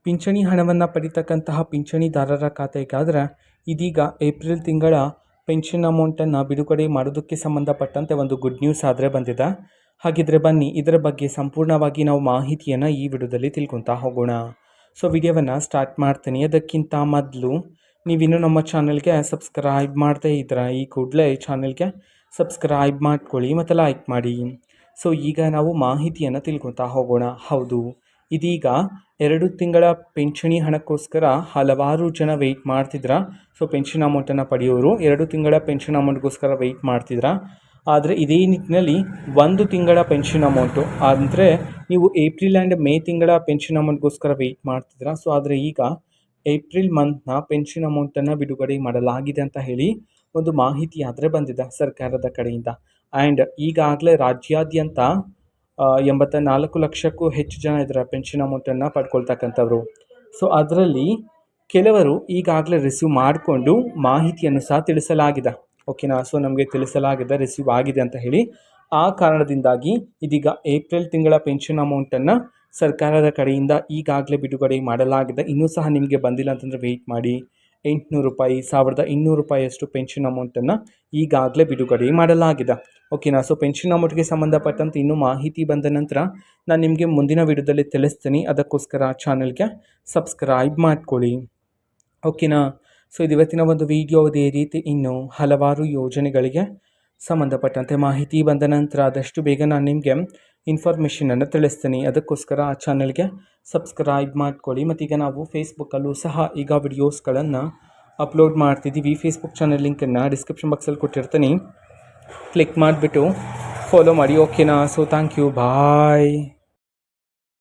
ಪಿಂಚಣಿ ಹಣವನ್ನು ಪಡಿತಕ್ಕಂತಹ ಪಿಂಚಣಿದಾರರ ಖಾತೆಗಾದರೆ ಇದೀಗ ಏಪ್ರಿಲ್ ತಿಂಗಳ ಪೆನ್ಷನ್ ಅಮೌಂಟನ್ನು ಬಿಡುಗಡೆ ಮಾಡೋದಕ್ಕೆ ಸಂಬಂಧಪಟ್ಟಂತೆ ಒಂದು ಗುಡ್ ನ್ಯೂಸ್ ಆದರೆ ಬಂದಿದೆ. ಹಾಗಿದ್ರೆ ಬನ್ನಿ ಇದರ ಬಗ್ಗೆ ಸಂಪೂರ್ಣವಾಗಿ ನಾವು ಮಾಹಿತಿಯನ್ನು ಈ ವಿಡಿಯೋದಲ್ಲಿ ತಿಳ್ಕೊತಾ ಹೋಗೋಣ. ಸೊ ವಿಡಿಯೋವನ್ನು ಸ್ಟಾರ್ಟ್ ಮಾಡ್ತೀನಿ. ಅದಕ್ಕಿಂತ ಮೊದಲು ನೀವಿನ್ನೂ ನಮ್ಮ ಚಾನಲ್ಗೆ ಸಬ್ಸ್ಕ್ರೈಬ್ ಮಾಡದೇ ಇದ್ದೀರಾ ಈ ಕೂಡಲೇ ಈ ಚಾನಲ್ಗೆ ಸಬ್ಸ್ಕ್ರೈಬ್ ಮಾಡ್ಕೊಳ್ಳಿ ಮತ್ತು ಲೈಕ್ ಮಾಡಿ. ಸೊ ಈಗ ನಾವು ಮಾಹಿತಿಯನ್ನು ತಿಳ್ಕೊತಾ ಹೋಗೋಣ. ಹೌದು, ಇದೀಗ 2 ತಿಂಗಳ ಪೆನ್ಷನಿ ಹಣಕ್ಕೋಸ್ಕರ ಹಲವಾರು ಜನ ವೆಯ್ಟ್ ಮಾಡ್ತಿದ್ರ. ಸೊ ಪೆನ್ಷನ್ ಅಮೌಂಟನ್ನು ಪಡೆಯೋರು 2 ತಿಂಗಳ ಪೆನ್ಷನ್ ಅಮೌಂಟ್ಗೋಸ್ಕರ ವೆಯ್ಟ್ ಮಾಡ್ತಿದ್ರ. ಆದರೆ ಇದೇ ನಿಟ್ಟಿನಲ್ಲಿ 1 ತಿಂಗಳ ಪೆನ್ಷನ್ ಅಮೌಂಟು ಅಂದರೆ ನೀವು ಏಪ್ರಿಲ್ ಆ್ಯಂಡ್ ಮೇ ತಿಂಗಳ ಪೆನ್ಷನ್ ಅಮೌಂಟ್ಗೋಸ್ಕರ ವೆಯ್ಟ್ ಮಾಡ್ತಿದ್ರ. ಸೊ ಆದರೆ ಈಗ ಏಪ್ರಿಲ್ ಮಂತ್ನ ಪೆನ್ಷನ್ ಅಮೌಂಟನ್ನು ಬಿಡುಗಡೆ ಮಾಡಲಾಗಿದೆ ಅಂತ ಹೇಳಿ ಒಂದು ಮಾಹಿತಿ ಆದರೆ ಬಂದಿದೆ ಸರ್ಕಾರದ ಕಡೆಯಿಂದ. ಆ್ಯಂಡ್ ಈಗಾಗಲೇ ರಾಜ್ಯಾದ್ಯಂತ 84 ಲಕ್ಷಕ್ಕೂ ಹೆಚ್ಚು ಜನ ಇದರ ಪೆನ್ಷನ್ ಅಮೌಂಟನ್ನು ಪಡ್ಕೊಳ್ತಕ್ಕಂಥವ್ರು. ಸೊ ಅದರಲ್ಲಿ ಕೆಲವರು ಈಗಾಗಲೇ ರಿಸೀವ್ ಮಾಡಿಕೊಂಡು ಮಾಹಿತಿಯನ್ನು ಸಹ ತಿಳಿಸಲಾಗಿದೆ. ಓಕೆನಾ. ಸೊ ನಮಗೆ ತಿಳಿಸಲಾಗಿದೆ ರಿಸೀವ್ ಆಗಿದೆ ಅಂತ ಹೇಳಿ. ಆ ಕಾರಣದಿಂದಾಗಿ ಇದೀಗ ಏಪ್ರಿಲ್ ತಿಂಗಳ ಪೆನ್ಷನ್ ಅಮೌಂಟನ್ನು ಸರ್ಕಾರದ ಕಡೆಯಿಂದ ಈಗಾಗಲೇ ಬಿಡುಗಡೆ ಮಾಡಲಾಗಿದೆ. ಇನ್ನೂ ಸಹ ನಿಮಗೆ ಬಂದಿಲ್ಲ ಅಂತಂದರೆ ವೆಯ್ಟ್ ಮಾಡಿ. 800 ರೂಪಾಯಿ, 1200 ರೂಪಾಯಿಯಷ್ಟು ಪೆನ್ಷನ್ ಅಮೌಂಟನ್ನು ಈಗಾಗಲೇ ಬಿಡುಗಡೆ ಮಾಡಲಾಗಿದೆ. ಓಕೆನಾ. ಸೊ ಪೆನ್ಷನ್ ಅಮೌಂಟ್ಗೆ ಸಂಬಂಧಪಟ್ಟಂತೆ ಇನ್ನೂ ಮಾಹಿತಿ ಬಂದ ನಂತರ ನಾನು ನಿಮಗೆ ಮುಂದಿನ ವಿಡಿಯೋದಲ್ಲಿ ತಿಳಿಸ್ತೀನಿ. ಅದಕ್ಕೋಸ್ಕರ ಚಾನಲ್ಗೆ ಸಬ್ಸ್ಕ್ರೈಬ್ ಮಾಡ್ಕೊಳ್ಳಿ. ಓಕೆನಾ. ಸೊ ಇದು ಇವತ್ತಿನ ಒಂದು ವಿಡಿಯೋ. ಅದೇ ರೀತಿ ಇನ್ನೂ ಹಲವಾರು ಯೋಜನೆಗಳಿಗೆ ಸಂಬಂಧಪಟ್ಟಂತೆ ಮಾಹಿತಿ ಬಂದ ನಂತರ ಆದಷ್ಟು ಬೇಗ ನಾನು ನಿಮಗೆ ಇನ್ಫಾರ್ಮೇಷನನ್ನು ತಿಳಿಸ್ತೀನಿ. ಅದಕ್ಕೋಸ್ಕರ ಆ ಚಾನಲ್ಗೆ ಸಬ್ಸ್ಕ್ರೈಬ್ ಮಾಡ್ಕೊಳ್ಳಿ. ಮತ್ತೀಗ ನಾವು ಫೇಸ್ಬುಕ್ಕಲ್ಲೂ ಸಹ ಈಗ ವಿಡಿಯೋಸ್ಗಳನ್ನು ಅಪ್ಲೋಡ್ ಮಾಡ್ತಿದ್ದೀವಿ. ಫೇಸ್ಬುಕ್ ಚಾನಲ್ ಲಿಂಕನ್ನು ಡಿಸ್ಕ್ರಿಪ್ಷನ್ ಬಾಕ್ಸಲ್ಲಿ ಕೊಟ್ಟಿರ್ತೀನಿ. ಕ್ಲಿಕ್ ಮಾಡಿಬಿಟ್ಟು ಫಾಲೋ ಮಾಡಿ. ಓಕೆನಾ. So thank you, bye.